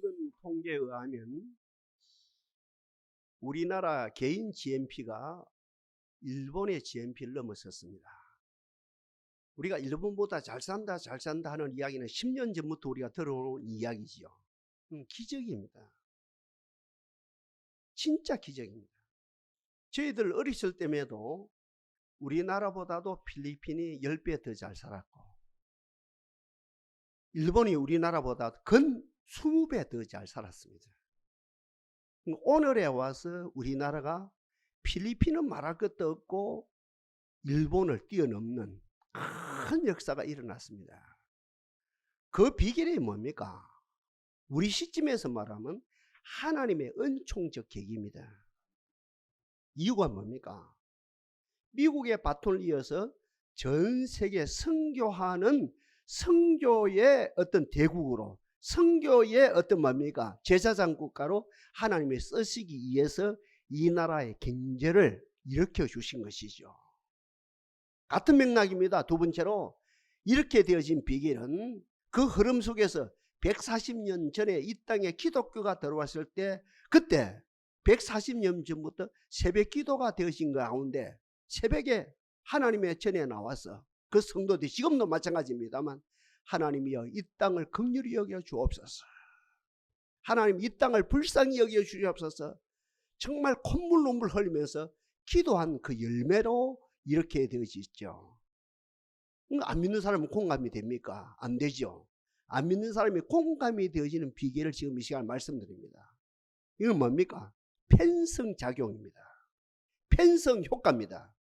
최근 통계에 의하면 우리나라 개인 GNP가 일본의 GNP를 넘어섰습니다. 우리가 일본보다 잘 산다 하는 이야기는 10년 전부터 우리가 들어온 이야기지요. 기적입니다. 진짜 기적입니다. 저희들 어렸을 때에도 우리나라보다도 필리핀이 10배 더 잘 살았고 일본이 우리나라보다 근 20배 더 잘 살았습니다. 오늘에 와서 우리나라가 필리핀은 말할 것도 없고 일본을 뛰어넘는 큰 역사가 일어났습니다. 그 비결이 뭡니까? 우리 시점에서 말하면 하나님의 은총적 계기입니다. 이유가 뭡니까? 미국의 바톤을 이어서 전 세계 선교하는 선교의 어떤 대국으로, 선교의 어떤 뭡니까? 제사장 국가로 하나님이 쓰시기 위해서 이 나라의 경제를 일으켜 주신 것이죠. 같은 맥락입니다. 두 번째로 이렇게 되어진 비결은 그 흐름 속에서 140년 전에 이 땅에 기독교가 들어왔을 때 그때 140년 전부터 새벽 기도가 되어진 가운데 새벽에 하나님의 전에 나와서 그 성도들이 지금도 마찬가지입니다만 하나님이여 이 땅을 긍휼히 여겨 주옵소서. 하나님 이 땅을 불쌍히 여겨 주옵소서. 정말 콧물 눈물 흘리면서 기도한 그 열매로 이렇게 되어지죠. 안 믿는 사람은 공감이 됩니까? 안 되죠. 안 믿는 사람이 공감이 되어지는 비결을 지금 이 시간에 말씀드립니다. 이건 뭡니까? 편성작용입니다. 편성 효과입니다.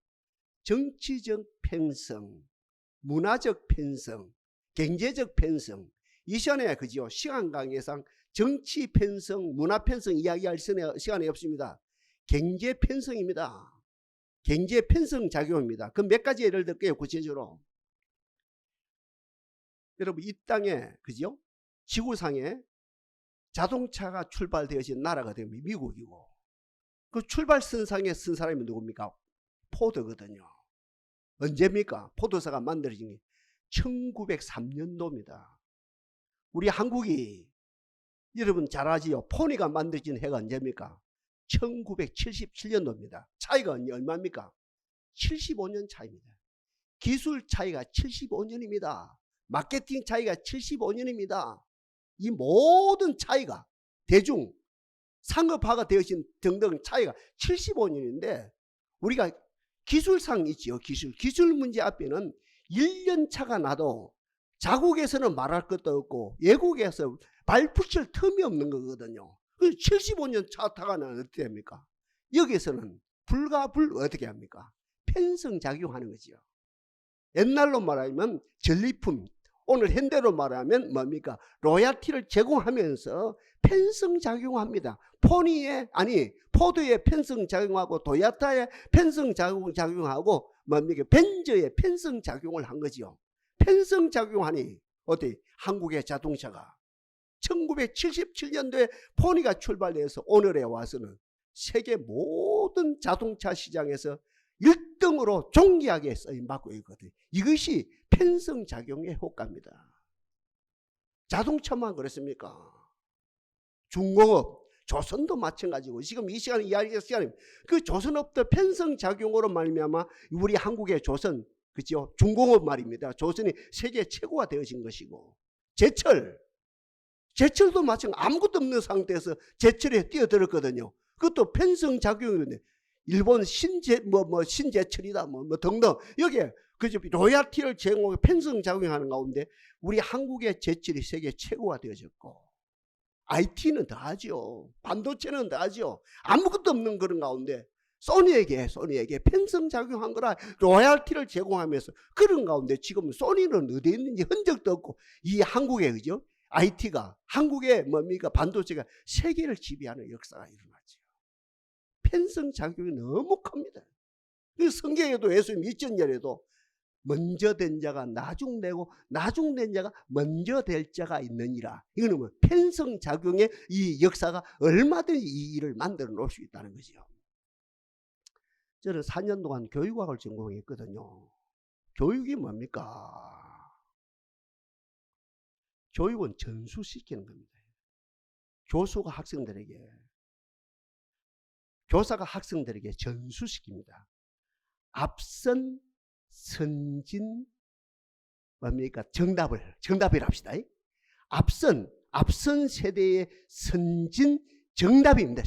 정치적 편성, 문화적 편성, 경제적 편성. 이 시간에 그죠? 시간 관계상 정치 편성, 문화 편성 이야기할 시간이 없습니다. 경제 편성입니다. 경제 편성 작용입니다. 그 몇 가지 예를 들게요. 구체적으로. 여러분 이 땅에 그죠? 지구상에 자동차가 출발되어진 나라가 되면 미국이고 그 출발선상에 쓴 사람이 누굽니까? 포드거든요. 언제입니까? 포도사가 만들어진 게 1903년도입니다. 우리 한국이 여러분 잘 아지요. 포니가 만들어진 해가 언제입니까? 1977년도입니다. 차이가 얼마입니까? 75년 차이입니다. 기술 차이가 75년입니다. 마케팅 차이가 75년입니다. 이 모든 차이가 대중 상업화가 되어진 등등 차이가 75년인데 우리가 기술상 있지요. 기술 문제 앞에는 1년 차가 나도 자국에서는 말할 것도 없고 외국에서 발 붙일 틈이 없는 거거든요. 75년 차 타가는 어떻게 합니까? 여기서는 불가불 어떻게 합니까? 편성작용하는 거죠. 옛날로 말하면 전리품, 오늘 현대로 말하면 뭡니까? 로얄티를 제공하면서 편성작용합니다. 포드의 편성작용하고 도야타의 편성작용하고 뭡니까? 벤저의 편성작용을 한 거죠. 편성작용하니 어디 한국의 자동차가 1977년도에 포니가 출발해서 오늘에 와서는 세계 모든 자동차 시장에서 1등으로 존귀하게 쓰임받고 있거든요. 이것이 편성작용의 효과입니다. 자동차만 그렇습니까? 중공업, 조선도 마찬가지고 지금 이 시간에 이야기할 시간에 그 조선업도 편성작용으로 말미암아 우리 한국의 조선 그죠? 중공업 말입니다. 조선이 세계 최고가 되어진 것이고 제철도 마찬가지 아무것도 없는 상태에서 제철에 뛰어들었거든요. 그것도 편성작용인데 일본 신제철이다 등등 여기에 그죠? 로얄티를 제공하고 편성작용하는 가운데 우리 한국의 제철이 세계 최고가 되어졌고 IT는 더 하죠. 반도체는 더 하죠. 아무것도 없는 그런 가운데 소니에게 편성작용한 거라 로얄티를 제공하면서 그런 가운데 지금 소니는 어디 있는지 흔적도 없고 이 한국의 그죠? IT가 한국의 뭡니까? 반도체가 세계를 지배하는 역사가 일어나죠. 편성작용이 너무 큽니다. 성경에도 예수님 이전절에도 먼저 된 자가 나중되고 나중된 자가 먼저 될 자가 있느니라. 이거는 뭐 편성작용의 이 역사가 얼마든지 이 일을 만들어 놓을 수 있다는 거죠. 저는 4년 동안 교육학을 전공했거든요. 교육이 뭡니까? 교육은 전수시키는 겁니다. 교사가 학생들에게 전수시킵니다. 앞선 선진 뭡니까? 정답이랍시다. 앞선 세대의 선진 정답입니다.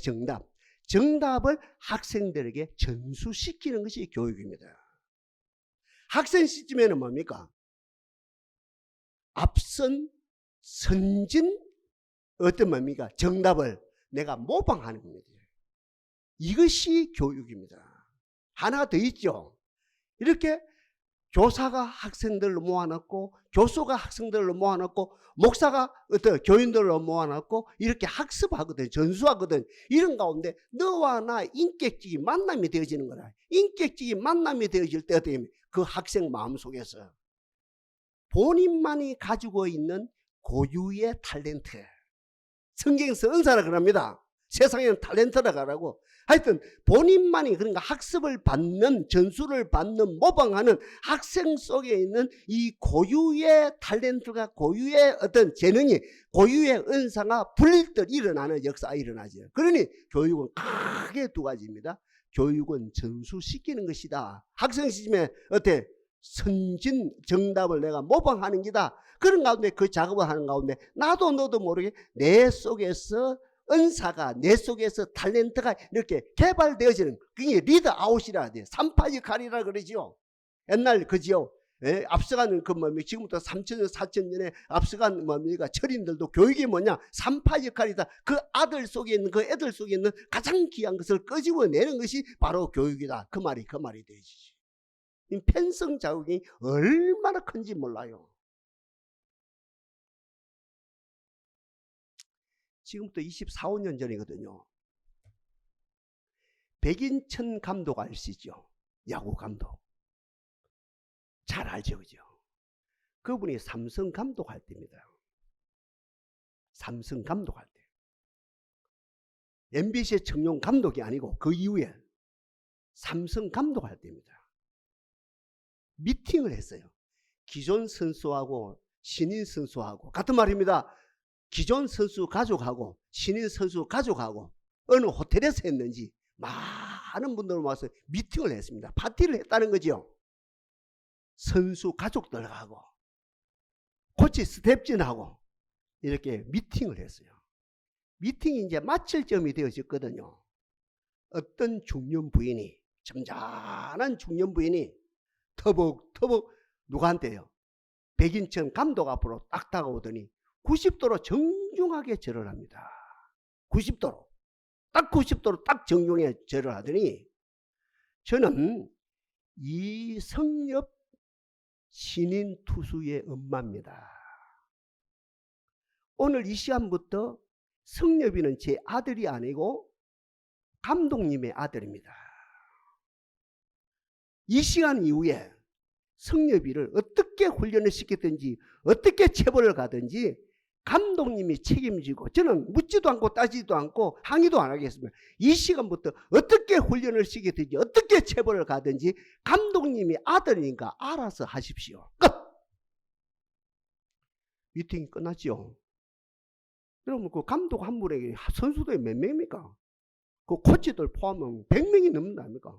정답을 학생들에게 전수시키는 것이 교육입니다. 학생 시점에는 뭡니까? 앞선 선진 뭡니까? 정답을 내가 모방하는 겁니다. 이것이 교육입니다. 하나 더 있죠. 이렇게 교사가 학생들로 모아놨고, 교수가 학생들로 모아놨고, 목사가 교인들로 모아놨고, 이렇게 학습하거든, 전수하거든. 이런 가운데 너와 나 인격적인 만남이 되어지는 거라. 인격적인 만남이 되어질 때 어떻게 하면 그 학생 마음속에서 본인만이 가지고 있는 고유의 탤런트, 성경에서 은사라 그럽니다. 세상에는 탤런트라고 하라고. 하여튼 본인만이, 그러니까 학습을 받는, 전수를 받는, 모방하는 학생 속에 있는 이 고유의 탤런트가, 고유의 어떤 재능이, 고유의 은사가 불릴 때 일어나는 역사가 일어나죠. 그러니 교육은 크게 두 가지입니다. 교육은 전수시키는 것이다. 학생 시점에 어때? 선진 정답을 내가 모방하는 기다. 그런 가운데, 그 작업을 하는 가운데 나도 너도 모르게 내 속에서 은사가, 내 속에서 탤런트가 이렇게 개발되어지는, 그게 리더 아웃이라 돼요. 3파 역할이라 그러죠. 옛날 그지요. 예? 앞서가는 지금부터 3,000년, 4,000년에 앞서간 철인들도 교육이 뭐냐? 3파 역할이다. 그 아들 속에 있는, 그 애들 속에 있는 가장 귀한 것을 끄집어내는 것이 바로 교육이다. 그 말이 되어지지. 이 편성 자극이 얼마나 큰지 몰라요. 지금부터 24, 5년 전이거든요. 백인천 감독 아시죠? 야구 감독. 잘 알죠, 그죠? 그분이 삼성 감독할 때입니다. 삼성 감독할 때. MBC의 청룡 감독이 아니고 그 이후에 삼성 감독할 때입니다. 미팅을 했어요. 기존 선수하고 신인 선수하고 같은 말입니다. 기존 선수 가족하고 신인 선수 가족하고 어느 호텔에서 했는지 많은 분들 와서 미팅을 했습니다. 파티를 했다는 거죠. 선수 가족들하고 코치 스텝진하고 이렇게 미팅을 했어요. 미팅이 이제 마칠 점이 되어졌거든요. 어떤 중년 부인이, 점잖은 중년 부인이 터벅터벅 누구한테요? 백인천 감독 앞으로 딱 다가오더니 90도로 정중하게 절을 합니다. 90도로. 딱 90도로 딱 정중하게 절을 하더니 저는 이성엽 신인 투수의 엄마입니다. 오늘 이 시간부터 성엽이는 제 아들이 아니고 감독님의 아들입니다. 이 시간 이후에 성엽이를 어떻게 훈련을 시켰든지 어떻게 체벌을 가든지 감독님이 책임지고, 저는 묻지도 않고 따지지도 않고 항의도 안 하겠습니다. 이 시간부터 어떻게 훈련을 시키든지 어떻게 체벌을 가든지 감독님이 아들이니까 알아서 하십시오. 끝! 미팅이 끝났죠. 여러분, 그 감독 한 분에게 선수들이 몇 명입니까? 그 코치들 포함하면 100명이 넘는답니까?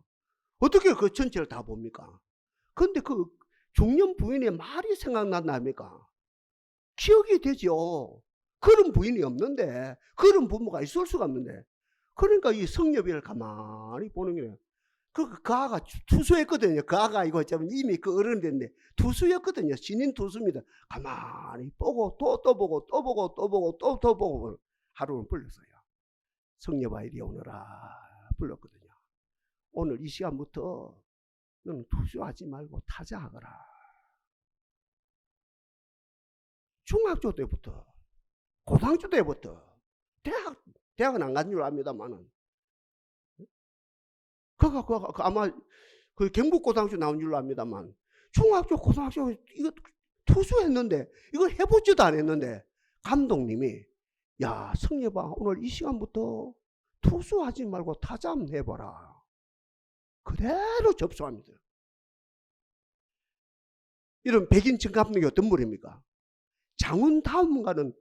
어떻게 그 전체를 다 봅니까? 그런데 그 중년 부인의 말이 생각난답니까? 기억이 되죠. 그런 부인이 없는데, 그런 부모가 있을 수가 없는데. 그러니까 이 성엽이를 가만히 보는 거예요. 그 아가 투수였거든요. 그 아가 이거 이미 그 어른이 됐는데 투수였거든요. 신인 투수입니다. 가만히 보고 또 보고 또 보고 또 보고 또 보고 하루는 불렀어요. 성엽아 이리 오너라 불렀거든요. 오늘 이 시간부터 너는 투수하지 말고 타자하거라. 중학교 때부터 고등학교 때부터 대학은 안 간 줄 압니다만은 아마 그 경북고등학교 나온 줄로 압니다만 중학교 고등학교 이거 투수했는데 이걸 해보지도 않았는데 감독님이 야 성엽아 오늘 이 시간부터 투수하지 말고 타자 한번 해봐라. 그대로 접수합니다. 이런 백인천 감독이 어떤 분입니까? 장훈 다음가는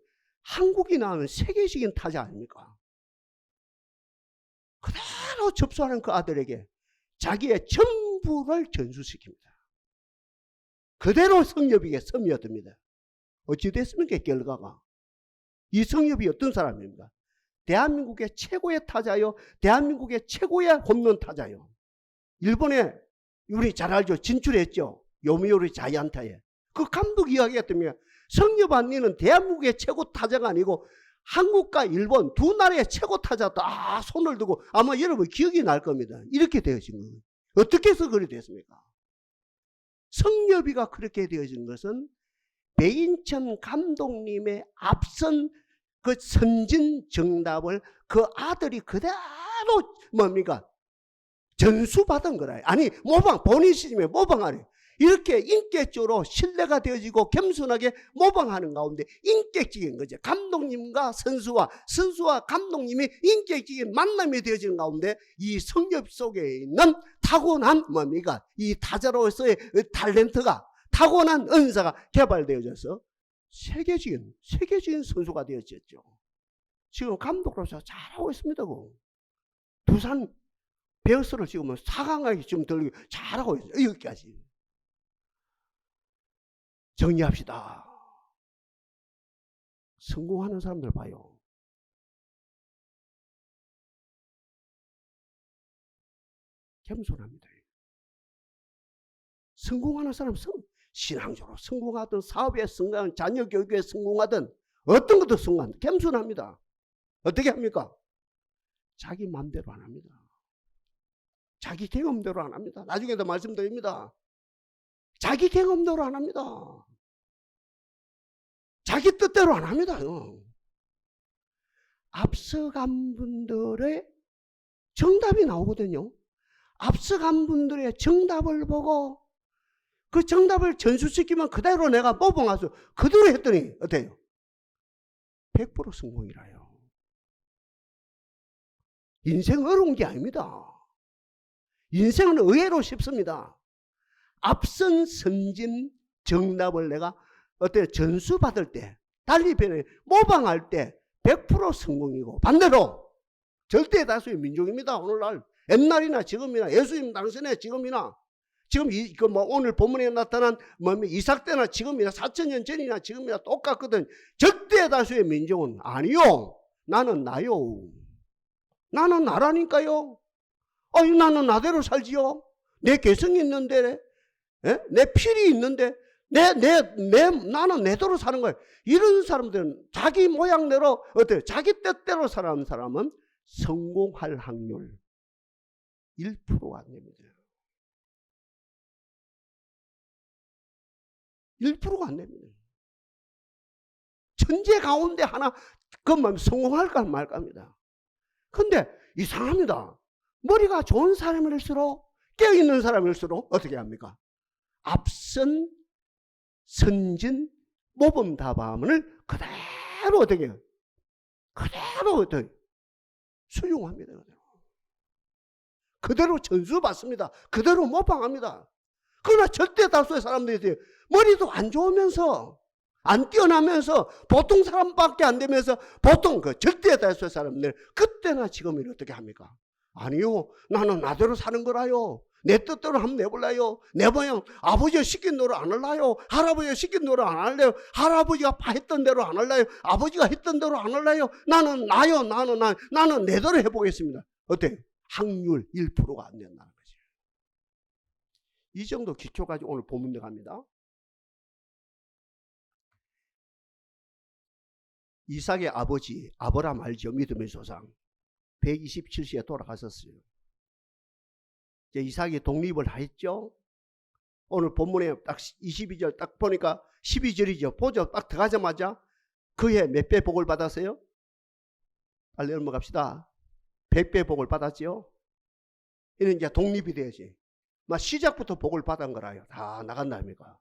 한국이 낳은 세계적인 타자 아닙니까? 그대로 접수하는 그 아들에게 자기의 전부를 전수시킵니다. 그대로 성엽이에게 스며듭니다. 어찌 됐습니까? 결과가. 이 성엽이 어떤 사람입니까? 대한민국의 최고의 타자요, 대한민국의 최고의 홈런 타자요. 일본에 우리 잘 알죠? 진출했죠. 요미우리 자이언타에. 그 감독 이야기했더니 성엽 언니는 대한민국의 최고 타자가 아니고 한국과 일본 두 나라의 최고 타자 다 손을 두고 아마 여러분 기억이 날 겁니다. 이렇게 되어진 거예요. 어떻게 해서 그렇게 됐습니까? 성엽이가 그렇게 되어진 것은 배인천 감독님의 앞선 그 선진 정답을 그 아들이 그대로 뭡니까? 전수받은 거라. 아니 모방, 본인 시점에 모방하래. 이렇게 인격적으로 신뢰가 되어지고 겸손하게 모방하는 가운데 인격적인 거죠. 감독님과 선수와 감독님이 인격적인 만남이 되어지는 가운데 이 성엽 속에 있는 타고난 뭡니까? 이 타자로서의 탤런트가, 타고난 은사가 개발되어져서 세계적인 선수가 되어졌죠. 지금 감독으로서 잘하고 있습니다. 두산 베어스를 지금 4강까지 지금 들고 잘하고 있어요. 여기까지. 정리합시다. 성공하는 사람들 봐요. 겸손합니다. 성공하는 사람, 신앙적으로 성공하든 사업에 성공하든 자녀 교육에 성공하든 어떤 것도 성공한다. 겸손합니다. 어떻게 합니까? 자기 마음대로 안 합니다. 자기 경험대로 안 합니다. 나중에도 말씀드립니다. 자기 경험대로 안 합니다. 자기 뜻대로 안 합니다. 앞서간 분들의 정답이 나오거든요. 앞서간 분들의 정답을 보고 그 정답을 전수시키면 그대로 내가 모방해서 그대로 했더니 어때요? 100% 성공이라요. 인생 어려운 게 아닙니다. 인생은 의외로 쉽습니다. 앞선 선진 정답을 내가 어때요? 전수받을 때, 달리 변해 모방할 때 100% 성공이고, 반대로 절대 다수의 민족입니다. 오늘날 옛날이나 지금이나 예수님 당선에 지금이나 지금 오늘 본문에 나타난 이삭 때나 지금이나 4000년 전이나 지금이나 똑같거든. 절대 다수의 민족은 아니요. 나는 나요. 나는 나라니까요. 아니 나는 나대로 살지요. 내 개성이 있는데, 내 필이 있는데, 나는 내대로 사는 거예요. 이런 사람들은 자기 모양대로 어때요? 자기 뜻대로 사는 사람은 성공할 확률 1%가 안 됩니다. 1%가 안 됩니다. 천재 가운데 하나 그만 성공할까 말까 합니다. 근데 이상합니다. 머리가 좋은 사람일수록, 깨어있는 사람일수록 어떻게 합니까? 앞선 선진 모범 답안을 그대로 어떻게 해요? 그대로 어떻게 수용합니다. 그대로 전수받습니다. 그대로 모방합니다. 그러나 절대 다수의 사람들이 머리도 안 좋으면서 안 뛰어나면서 보통 사람밖에 안 되면서 보통 그 절대 다수의 사람들 그때나 지금은 어떻게 합니까? 아니요, 나는 나대로 사는 거라요. 내 뜻대로 한번 내볼라요. 내 모양 아버지가 시킨 대로 안 할라요. 할아버지가 시킨 대로 안 할래요. 할아버지가 했던 대로 안 할라요. 아버지가 했던 대로 안 할라요. 나는 나요. 나는 내대로 해보겠습니다. 어때? 확률 1%가 안 된다는 거죠. 이 정도 기초까지 오늘 본문에 갑니다. 이삭의 아버지 아브라함 알죠? 믿음의 조상. 127세에 돌아가셨어요. 이삭이 독립을 했죠. 오늘 본문에 딱 22절 딱 보니까 12절이죠. 보죠. 딱 들어가자마자 그해 몇 배 복을 받았어요? 빨리 넘어갑시다. 100배 복을 받았죠. 이는 이제 독립이 돼야지. 막 시작부터 복을 받은 거라요. 다 나간다니까.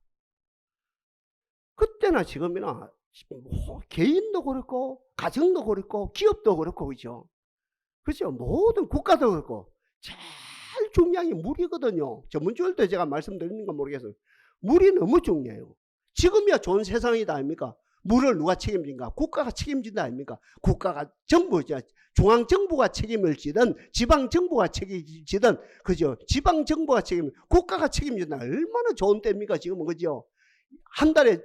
그때나 지금이나 개인도 그렇고 가정도 그렇고 기업도 그렇고 그죠. 그렇죠. 모든 국가도 그렇고 제일 중요한 게 물이거든요. 전문적으로 때 제가 말씀드리는 건 모르겠어요. 물이 너무 중요해요. 지금이야 좋은 세상이다 아닙니까? 물을 누가 책임진가? 국가가 책임진다 아닙니까? 국가가 정부죠. 중앙정부가 책임을 지든 지방정부가 책임지든 그죠? 지방정부가 국가가 책임진다. 얼마나 좋은 때입니까? 지금은 그죠? 한 달에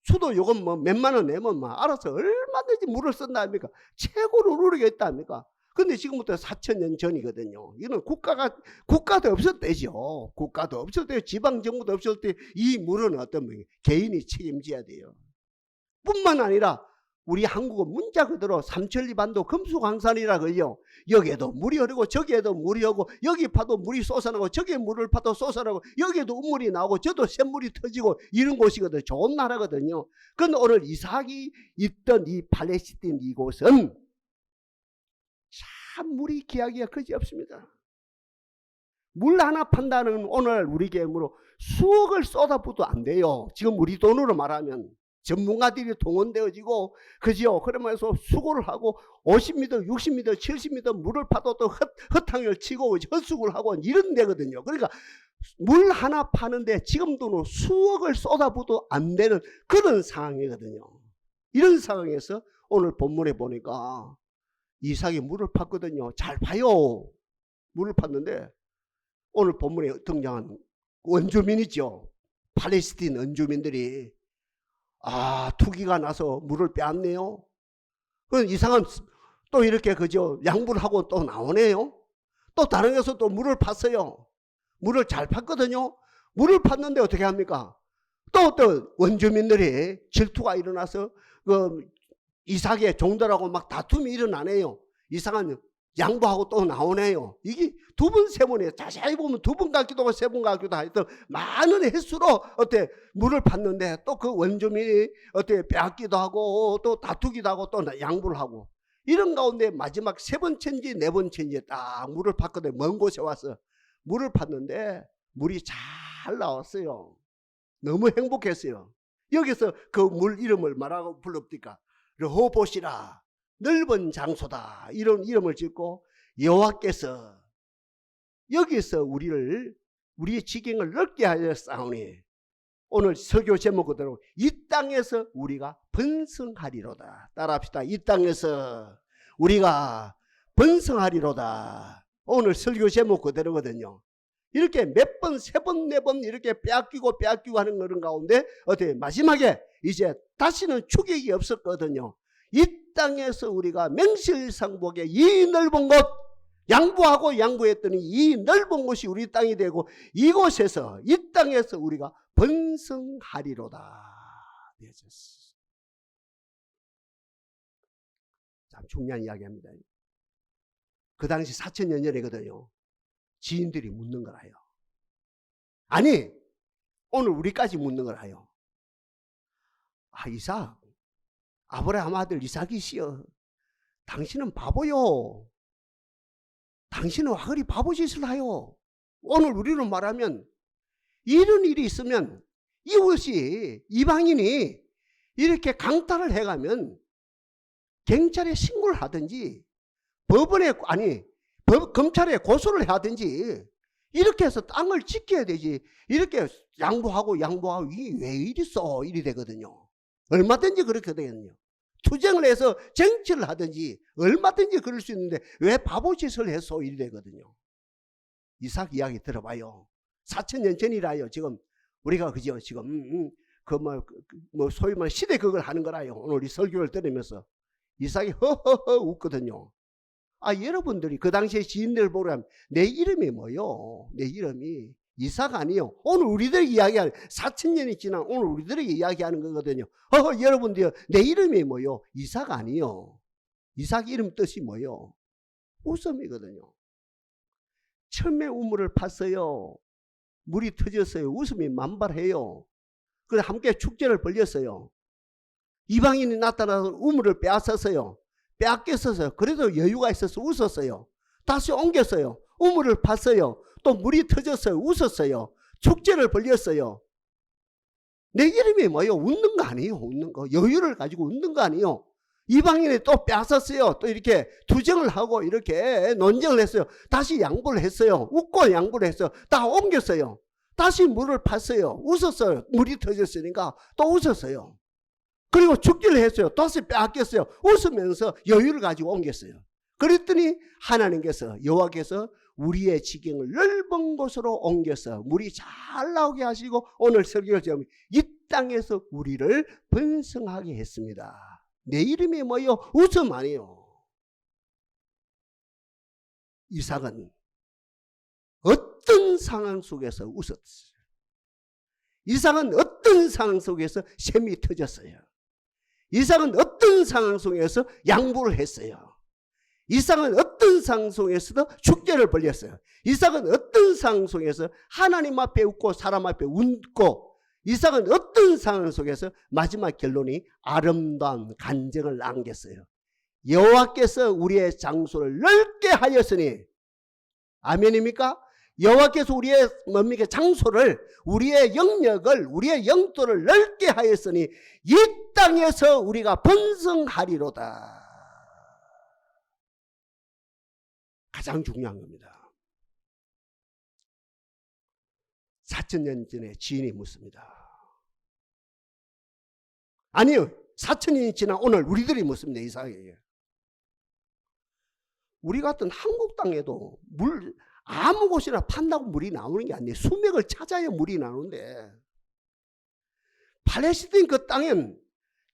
수도 요금 뭐 몇만 원 내면 막 알아서 얼마든지 물을 쓴다 아닙니까? 최고로 누리겠다 아닙니까? 근데 지금부터 4,000년 전이거든요. 이거는 국가도 없을 때죠. 국가도 없을 때, 지방정부도 없을 때 이 물은 어떤 뭐 개인이 책임져야 돼요. 뿐만 아니라 우리 한국은 문자 그대로 삼천리반도 금수강산이라 그래요. 여기에도 물이 흐르고 저기에도 물이 흐르고 여기 파도 물이 쏟아나고 저기에 물을 파도 쏟아나고 여기에도 우물이 나오고 저도 샘물이 터지고 이런 곳이거든요. 좋은 나라거든요. 그런데 오늘 이삭이 있던 이 팔레스틴 이곳은 참 물이 귀하기가 그지없습니다. 물 하나 판다는 오늘 우리 개념으로 수억을 쏟아부어도 안 돼요. 지금 우리 돈으로 말하면 전문가들이 동원되어지고 그죠? 그러면서 수고를 하고 50m, 60m, 70m 물을 파도 또 헛탕을 치고 헛수고를 하고 이런 데거든요. 그러니까 물 하나 파는데 지금 돈으로 수억을 쏟아부어도 안 되는 그런 상황이거든요. 이런 상황에서 오늘 본문에 보니까 이삭이 물을 팠거든요. 잘 봐요. 물을 팠는데 오늘 본문에 등장한 원주민이죠. 팔레스틴 원주민들이 투기가 나서 물을 빼앗네요. 그럼 이상한 또 이렇게 그죠 양보를 하고 또 나오네요. 또 다른 데서 또 물을 팠어요. 물을 잘 팠거든요. 물을 팠는데 어떻게 합니까? 또 원주민들이 질투가 일어나서 그 이삭의 종들하고 막 다툼이 일어나네요. 이상한 양보하고 또 나오네요. 이게 두 번, 세 번에 자세히 보면 두 번 같기도 하고 세 번 같기도 하고 많은 횟수로 물을 팠는데 또 그 원주민이 빼앗기도 하고 또 다투기도 하고 또 양보를 하고 이런 가운데 마지막 세 번째인지 네 번째인지 딱 물을 팠거든요. 먼 곳에 와서 물을 팠는데 물이 잘 나왔어요. 너무 행복했어요. 여기서 그 물 이름을 뭐라고 불렀습니까? 르호봇이라 넓은 장소다 이런 이름을 짓고 여호와께서 여기서 우리의 지경을 넓게 하였사오니 오늘 설교 제목 그대로 이 땅에서 우리가 번성하리로다. 따라합시다. 이 땅에서 우리가 번성하리로다. 오늘 설교 제목 그대로거든요. 이렇게 몇 번, 세 번, 네 번 이렇게 빼앗기고 하는 그런 가운데 마지막에 이제 다시는 추격이 없었거든요. 이 땅에서 우리가 맹실상복의 이 넓은 곳 양보하고 양보했더니 이 넓은 곳이 우리 땅이 되고 이곳에서 이 땅에서 우리가 번성하리로다 되어졌어. 참 중요한 이야기입니다. 그 당시 4,000년 전이거든요. 지인들이 묻는 거라요. 아니 오늘 우리까지 묻는 거라요. 이삭 아브라함 아들 이삭이시여 당신은 바보요. 당신은 와 그리 바보짓을 하요. 오늘 우리로 말하면 이런 일이 있으면 이웃이 이방인이 이렇게 강탈을 해가면 경찰에 신고를 하든지 검찰에 고소를 하든지 이렇게 해서 땅을 지켜야 되지. 이렇게 양보하고 이게 왜 이리 써 이리 되거든요. 얼마든지 그렇게 되거든요. 투쟁을 해서 정치를 하든지 얼마든지 그럴 수 있는데 왜 바보짓을 해서 이리 되거든요. 이삭 이야기 들어봐요. 4,000년 전이라요. 지금 우리가 그죠? 지금 소위 말 시대극을 하는 거라요. 오늘 이 설교를 들으면서 이삭이 허허허 웃거든요. 여러분들이 그 당시에 지인들 보려면 내 이름이 뭐요? 내 이름이 이삭 아니요. 오늘 우리들이 이야기하는 4,000년이 지난 오늘 우리들에게 이야기하는 거거든요. 여러분들 내 이름이 뭐요? 이삭 아니요. 이삭 이름 뜻이 뭐요? 웃음이거든요. 처음에 우물을 팠어요. 물이 터졌어요. 웃음이 만발해요. 그래서 함께 축제를 벌렸어요. 이방인이 나타나서 우물을 빼앗았어요. 빼앗겼어요. 그래도 여유가 있어서 웃었어요. 다시 옮겼어요. 우물을 팠어요. 또 물이 터졌어요. 웃었어요. 축제를 벌렸어요. 내 이름이 뭐예요? 웃는 거 아니에요. 웃는 거. 여유를 가지고 웃는 거 아니에요. 이방인이 또 빼앗았어요. 또 이렇게 투쟁을 하고 이렇게 논쟁을 했어요. 다시 양보를 했어요. 웃고 양보를 했어요. 다 옮겼어요. 다시 물을 팠어요. 웃었어요. 물이 터졌으니까 또 웃었어요. 그리고 죽기를 했어요. 덫을 빼앗겼어요. 웃으면서 여유를 가지고 옮겼어요. 그랬더니 하나님께서, 여호와께서 우리의 지경을 넓은 곳으로 옮겨서 물이 잘 나오게 하시고 오늘 설교를 제목이 이 땅에서 우리를 번성하게 했습니다. 내 이름이 뭐요? 웃음 아니요. 이삭은 어떤 상황 속에서 웃었어요. 이삭은 어떤 상황 속에서 샘이 터졌어요. 이삭은 어떤 상황 속에서 양보를 했어요. 이삭은 어떤 상황 속에서도 축제를 벌였어요. 이삭은 어떤 상황 속에서 하나님 앞에 웃고 사람 앞에 웃고, 이삭은 어떤 상황 속에서 마지막 결론이 아름다운 간증을 남겼어요. 여호와께서 우리의 장소를 넓게 하였으니, 아멘입니까? 여호와께서 우리의 뭡니까? 장소를, 우리의 영역을, 우리의 영토를 넓게 하였으니 이 땅에서 우리가 번성하리로다. 가장 중요한 겁니다. 4,000년 전에 지인이 묻습니다. 아니요, 4,000년이 지난 오늘 우리들이 묻습니다. 이삭에게. 우리 같은 한국 땅에도 물 아무 곳이나 판다고 물이 나오는 게 아니에요. 수맥을 찾아야 물이 나오는데, 팔레스타인 그 땅엔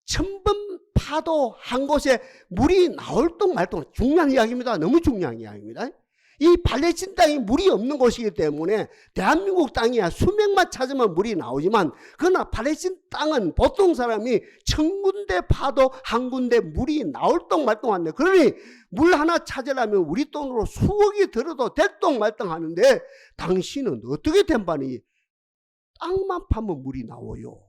1000번 파도 한 곳에 물이 나올 동 말 동, 중요한 이야기입니다. 너무 중요한 이야기입니다. 이 팔레스타인 땅이 물이 없는 곳이기 때문에 대한민국 땅이야 수맥만 찾으면 물이 나오지만, 그러나 팔레스타인 땅은 보통 사람이 1000군데 파도 한 군데 물이 나올 동 말 동 한데, 그러니 물 하나 찾으려면 우리 돈으로 수억이 들어도 될 동 말 동 하는데, 당신은 어떻게 된 바니 땅만 파면 물이 나와요.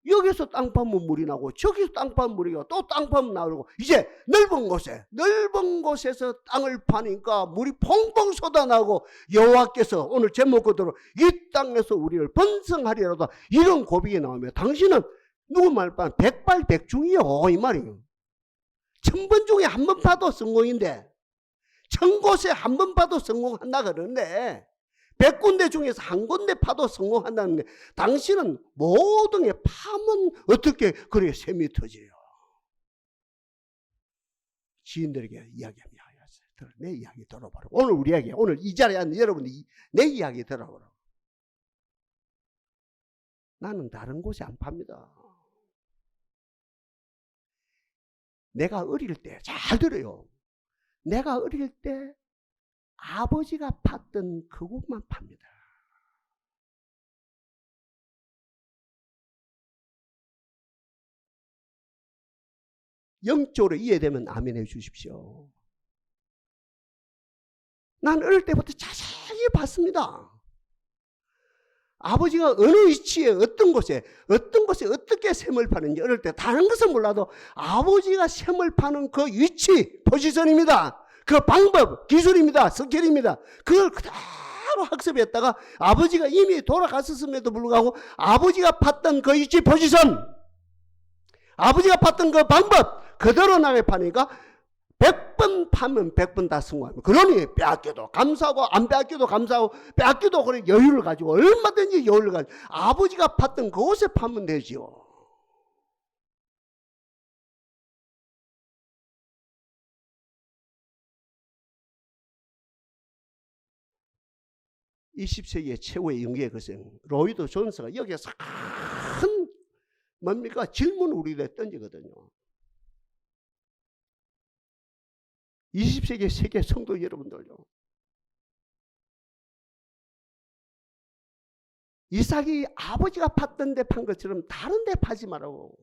여기서 땅 파면 물이 나고 저기서 땅 파면 물이 나고 또 땅 파면 나오고, 이제 넓은 곳에서 땅을 파니까 물이 펑펑 쏟아나고, 여호와께서 오늘 제목 그대로 이 땅에서 우리를 번성하리로다, 이런 고백이 나오면 당신은 누구 말반 백발백중이요 이 말이에요. 1000번 중에 한 번 파도 성공인데, 1000곳에 한 번 파도 성공한다 그러는데, 100군데 중에서 한 군데 파도 성공한다는데, 당신은 모든 게 파면 어떻게 그래 샘이 터져요. 지인들에게 이야기합니다. 내 이야기 들어보라. 오늘 우리 이야기, 오늘 이 자리에 앉은 여러분이 내 이야기 들어보라. 나는 다른 곳에 안 팝니다. 내가 어릴 때, 잘 들어요. 내가 어릴 때 아버지가 팠던 그곳만 팝니다. 영적으로 이해되면 아멘해 주십시오. 난 어릴 때부터 자세히 봤습니다. 아버지가 어느 위치에 어떤 곳에 어떻게 샘을 파는지 어릴 때 다른 것은 몰라도 아버지가 샘을 파는 그 위치, 포지션입니다. 그 방법, 기술입니다. 스킬입니다. 그걸 그대로 학습했다가 아버지가 이미 돌아갔었음에도 불구하고 아버지가 팠던 그 위치, 포지션, 아버지가 팠던 그 방법 그대로 나게 파니까 100번 파면 100번 다 성공합니다. 그러니 빼앗겨도 감사하고 안 빼앗겨도 감사하고, 빼앗겨도 그래 여유를 가지고 얼마든지 여유를 가지고 아버지가 팠던 그곳에 파면 되지요. 20세기의 최고의 영계의 거생 로이드 존스가 여기에서 큰 뭡니까 질문을 우리에게 던지거든요. 20세기 세계 성도 여러분들요, 이삭이 아버지가 팠던 데 판 것처럼 다른 데 파지 말라고.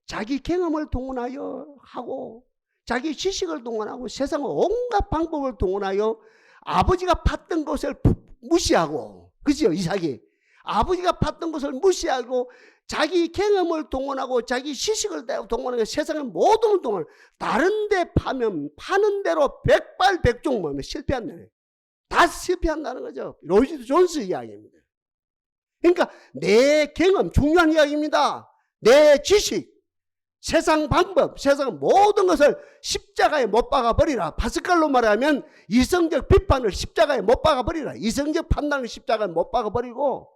자기 경험을 동원하여 하고 자기 지식을 동원하고 세상의 온갖 방법을 동원하여 아버지가 팠던 것을 무시하고, 그죠? 이삭이 아버지가 팠던 것을 무시하고 자기 경험을 동원하고 자기 지식을 동원하고 세상의 모든 동원 다른 데 파면 파는 대로 백발백중 뭐면 실패한다는, 다 실패한다는 거죠. 로이드 존스 이야기입니다. 그러니까 내 경험, 중요한 이야기입니다. 내 지식, 세상 방법, 세상 모든 것을 십자가에 못 박아버리라. 파스칼로 말하면 이성적 비판을 십자가에 못 박아버리라. 이성적 판단을 십자가에 못 박아버리고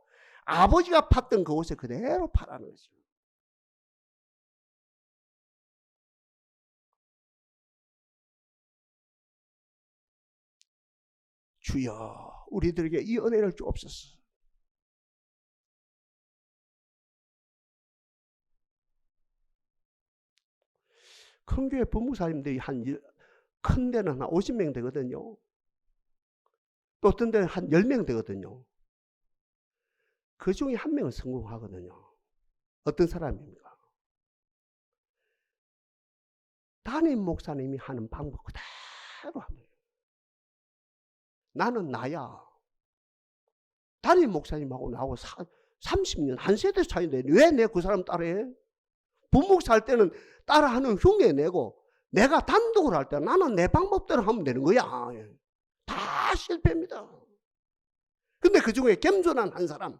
아버지가 팠던 그곳에 그대로 파라는 거죠. 주여 우리들에게 이 은혜를 주옵소서. 큰 교회 부목사님들이 큰 데는 한 50명 되거든요. 또 어떤 데는 한 10명 되거든요. 그 중에 한 명은 성공하거든요. 어떤 사람입니까? 담임 목사님이 하는 방법 그대로 합니다. 나는 나야. 담임 목사님하고 나하고 30년 한 세대 차이인데 왜 내 그 사람 따라해? 부목사 할 때는 따라하는 흉내 내고 내가 단독으로 할 때 나는 내 방법대로 하면 되는 거야. 다 실패입니다. 근데 그 중에 겸손한 한 사람,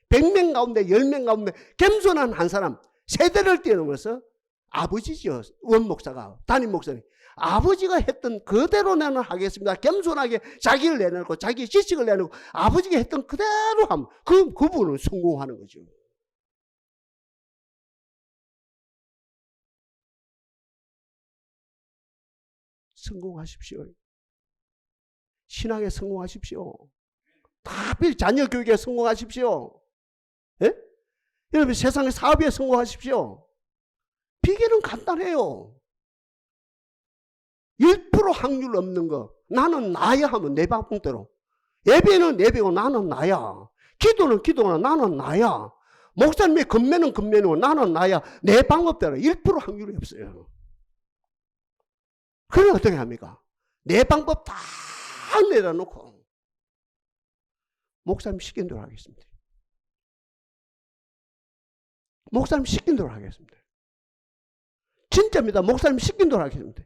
100명 가운데 10명 가운데 겸손한 한 사람, 세대를 뛰어넘어서 아버지죠. 원목사가, 담임 목사님. 아버지가 했던 그대로 나는 하겠습니다. 겸손하게 자기를 내놓고 자기 지식을 내놓고 아버지가 했던 그대로 하면 그분은 성공하는 거죠. 성공하십시오. 신앙에 성공하십시오. 다필 자녀 교육에 성공하십시오. 예? 여러분 세상의 사업에 성공하십시오. 비결은 간단해요. 1% 확률 없는 거. 나는 나야 하면 내 방법대로. 예배는 예배고 나는 나야. 기도는 기도나 나는 나야. 목사님의 건매는 건매고 나는 나야. 내 방법대로 1% 확률이 없어요. 그럼 어떻게 합니까? 내 방법 다 내려놓고 목사님 시킨 대로 하겠습니다. 목사님 시킨 대로 하겠습니다. 진짜입니다. 목사님 시킨 대로 하겠습니다.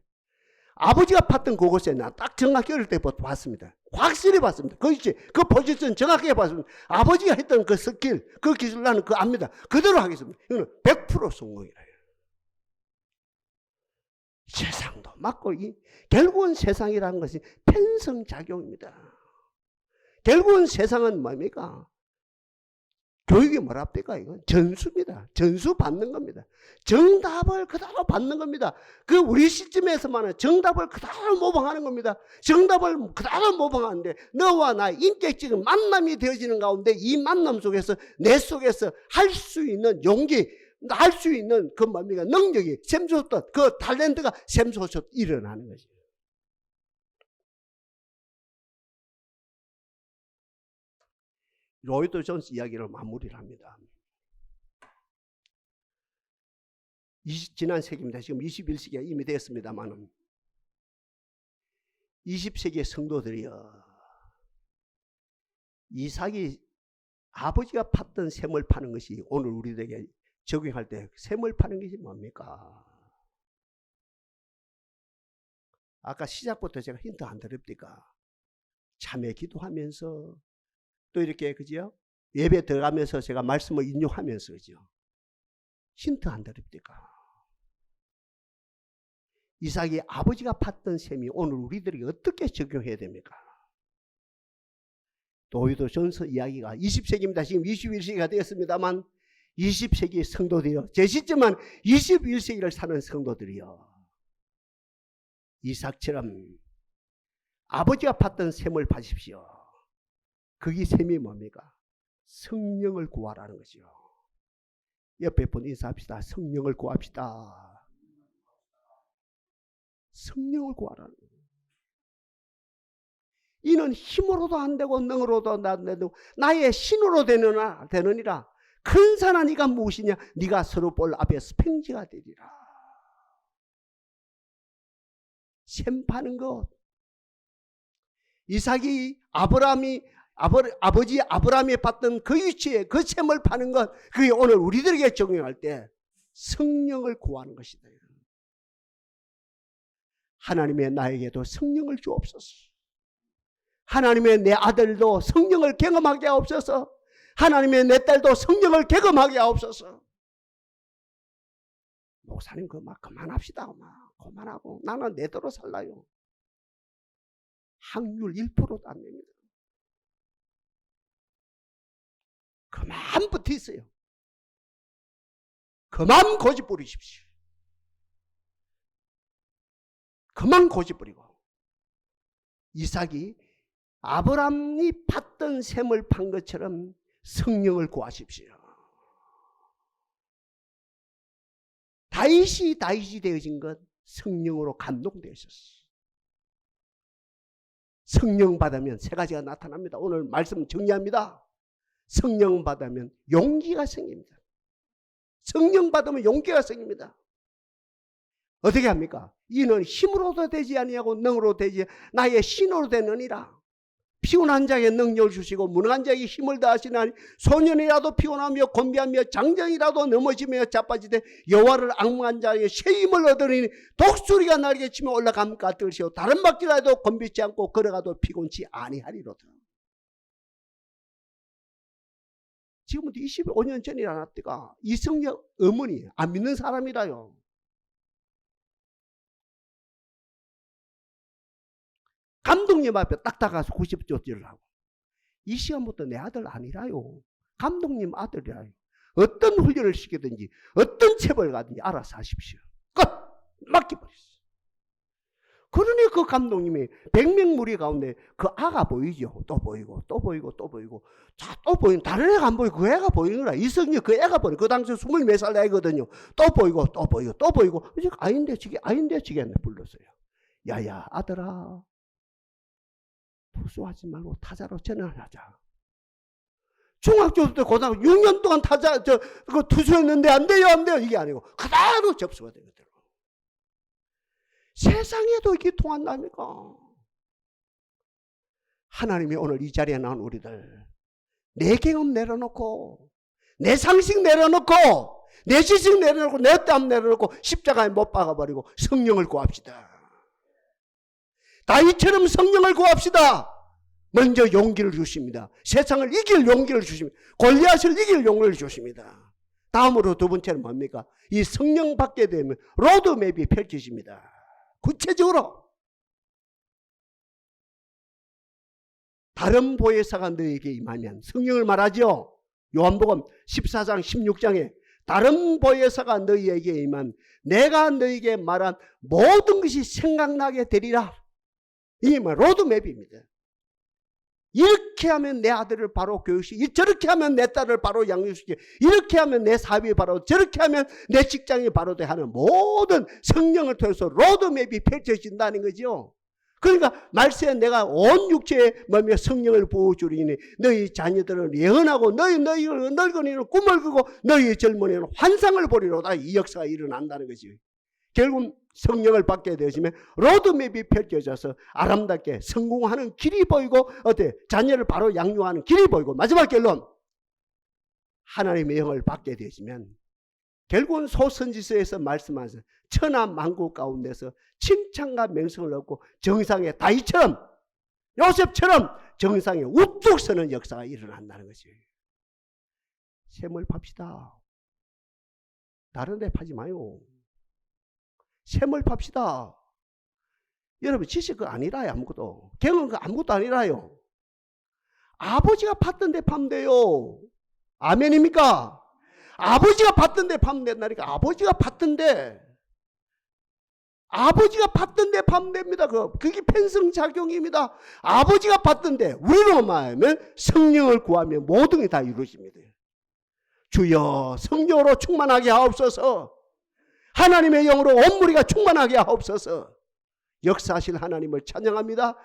아버지가 팠던 그곳에 나 딱 정확히 어릴 때부터 봤습니다. 확실히 봤습니다. 그 포지션 정확하게 봤습니다. 아버지가 했던 그 스킬, 그 기술 나는 그거 압니다. 그대로 하겠습니다. 이거는 100% 성공이래요. 세상도 맞고 결국은 세상이라는 것이 편성작용입니다. 결국은 세상은 뭡니까? 교육이 뭐랍니까? 이건 전수입니다. 전수 받는 겁니다. 정답을 그대로 받는 겁니다. 그 우리 시점에서만은 정답을 그대로 모방하는 겁니다. 정답을 그대로 모방하는데 너와 나 인격적인 만남이 되어지는 가운데 이 만남 속에서 내 속에서 할 수 있는 용기, 할 수 있는 그 뭡니까? 능력이 샘솟던 그 탤런트가 샘솟아 일어나는 거죠. 로이드 존스 이야기를 마무리를 합니다. 지난 세기입니다. 지금 21세기가 이미 되었습니다만 20세기의 성도들이여, 이삭이 아버지가 팠던 샘을 파는 것이 오늘 우리에게 적용할 때 샘을 파는 것이 뭡니까? 아까 시작부터 제가 힌트 안 드립니까? 참회 기도하면서 또 이렇게 그죠? 예배 들어가면서 제가 말씀을 인용하면서 그죠? 힌트 안 드립니까? 이삭이 아버지가 팠던 셈이 오늘 우리들이 어떻게 적용해야 됩니까? 로이드 존스 이야기가 20세기입니다. 지금 21세기가 되었습니다만 20세기 성도들이요, 제 시점은 21세기를 사는 성도들이요, 이삭처럼 아버지가 팠던 셈을 파십시오. 그게 셈이 뭡니까? 성령을 구하라는 거죠. 옆에 분 인사합시다. 성령을 구합시다. 성령을 구하라는 거예요. 이는 힘으로도 안 되고 능으로도 안 되고 나의 신으로 되느니라. 큰 산아 네가 무엇이냐? 네가 서로볼 앞에 스팽지가 되리라. 셈 파는 것. 이삭이 아버지 아브라함이 받던 그 위치에 그 셈을 파는 것, 그게 오늘 우리들에게 적용할 때 성령을 구하는 것이다. 하나님의 나에게도 성령을 주옵소서. 하나님의 내 아들도 성령을 경험하게 하옵소서. 하나님의 내 딸도 성령을 경험하게 하옵소서. 목사님 그만합시다. 그만하고 나는 내대로 살라요. 확률 1%도 안 됩니다. 그만 붙어 있어요. 그만 고집 부리십시오. 그만 고집 부리고. 이삭이 아브라함이 받던 셈을 판 것처럼 성령을 구하십시오. 다윗이 되어진 것 성령으로 감동되셨어요. 성령 받으면 세 가지가 나타납니다. 오늘 말씀 정리합니다. 성령 받으면 용기가 생깁니다. 성령 받으면 용기가 생깁니다. 어떻게 합니까? 이는 힘으로도 되지 아니하고 능으로 되지 나의 신으로 되느니라. 피곤한 자에게 능력을 주시고 무능한 자에게 힘을 다하시나니 소년이라도 피곤하며 곤비하며 장정이라도 넘어지며 자빠지되 여호와를 앙망한 자에게 새 힘을 얻으니 독수리가 날개 치며 올라감 같으시오 다른 박질라도 곤비치 않고 걸어가도 피곤치 아니하리로다. 지금부터 25년 전이라는 때가 이성녀 어머니 안 믿는 사람이라요. 감독님 앞에 딱 다가서 90조지를 하고 이 시간부터 내 아들 아니라요. 감독님 아들이라요. 어떤 훈련을 시키든지 어떤 체벌을 가든지 알아서 하십시오. 끝! 맡겨버렸어요. 그러니 그 감독님이 100명 무리 가운데 그 아가 보이죠. 또 보이고 또 보이고 또 보이고 자, 또 보이는 다른 애가 안 보이고 그 애가 보이는 거라. 이성이 그 애가 보이는 그 당시 24살 나이거든요. 또 보이고 또 보이고 또 보이고 아닌데 지게 불렀어요. 야야 아들아 투수하지 말고 타자로 전환을 하자. 중학교 때 고등학교 6년 동안 타자 그 투수였는데 안 돼요 이게 아니고 그대로 접수가 되거든요. 세상에도 이게 통한답니까? 하나님이 오늘 이 자리에 나온 우리들 내 경험 내려놓고 내 상식 내려놓고 내 지식 내려놓고 내 땀 내려놓고 십자가에 못 박아버리고 성령을 구합시다. 다윗처럼 성령을 구합시다. 먼저 용기를 주십니다. 세상을 이길 용기를 주십니다. 골리앗을 이길 용기를 주십니다. 다음으로 두 번째는 뭡니까? 이 성령 받게 되면 로드맵이 펼쳐집니다. 구체적으로 다른 보혜사가 너에게 임하면 성령을 말하죠. 요한복음 14장 16장에 다른 보혜사가 너희에게 임한 내가 너희에게 말한 모든 것이 생각나게 되리라. 이게 뭐 로드맵입니다. 이렇게 하면 내 아들을 바로 교육시키고 저렇게 하면 내 딸을 바로 양육시키고 이렇게 하면 내 사업이 바로 저렇게 하면 내 직장이 바로 돼 하는 모든 성령을 통해서 로드맵이 펼쳐진다는 거죠. 그러니까 말세에 내가 온 육체에 몸에 성령을 부어주리니 너희 자녀들은 예언하고 너희 늙은이는 꿈을 꾸고 너희 젊은이는 환상을 보리로다. 이 역사가 일어난다는 거지. 결국 성령을 받게 되시면 로드맵이 펼쳐져서 아름답게 성공하는 길이 보이고 어때? 자녀를 바로 양육하는 길이 보이고 마지막 결론 하나님의 영을 받게 되시면 결국은 소선지서에서 말씀하신 천하 만국 가운데서 칭찬과 명성을 얻고 정상의 다윗처럼 요셉처럼 정상에 우뚝 서는 역사가 일어난다는 것이. 샘을 팝시다. 다른 데 파지 마요. 샘을 팝시다. 여러분 지식 그 아니라요. 아무것도. 경험 그 아무것도 아니라요. 아버지가 팠던 데 파면 돼요. 아멘입니까? 아버지가 팠던 데 파면 된다니까. 아버지가 팠던 데 파면 됩니다. 그게 편성작용입니다. 아버지가 팠던 데 우리로 말하면 성령을 구하면 모든 게 다 이루어집니다. 주여 성령으로 충만하게 하옵소서. 하나님의 영으로 온 무리가 충만하게 하옵소서. 역사하실 하나님을 찬양합니다.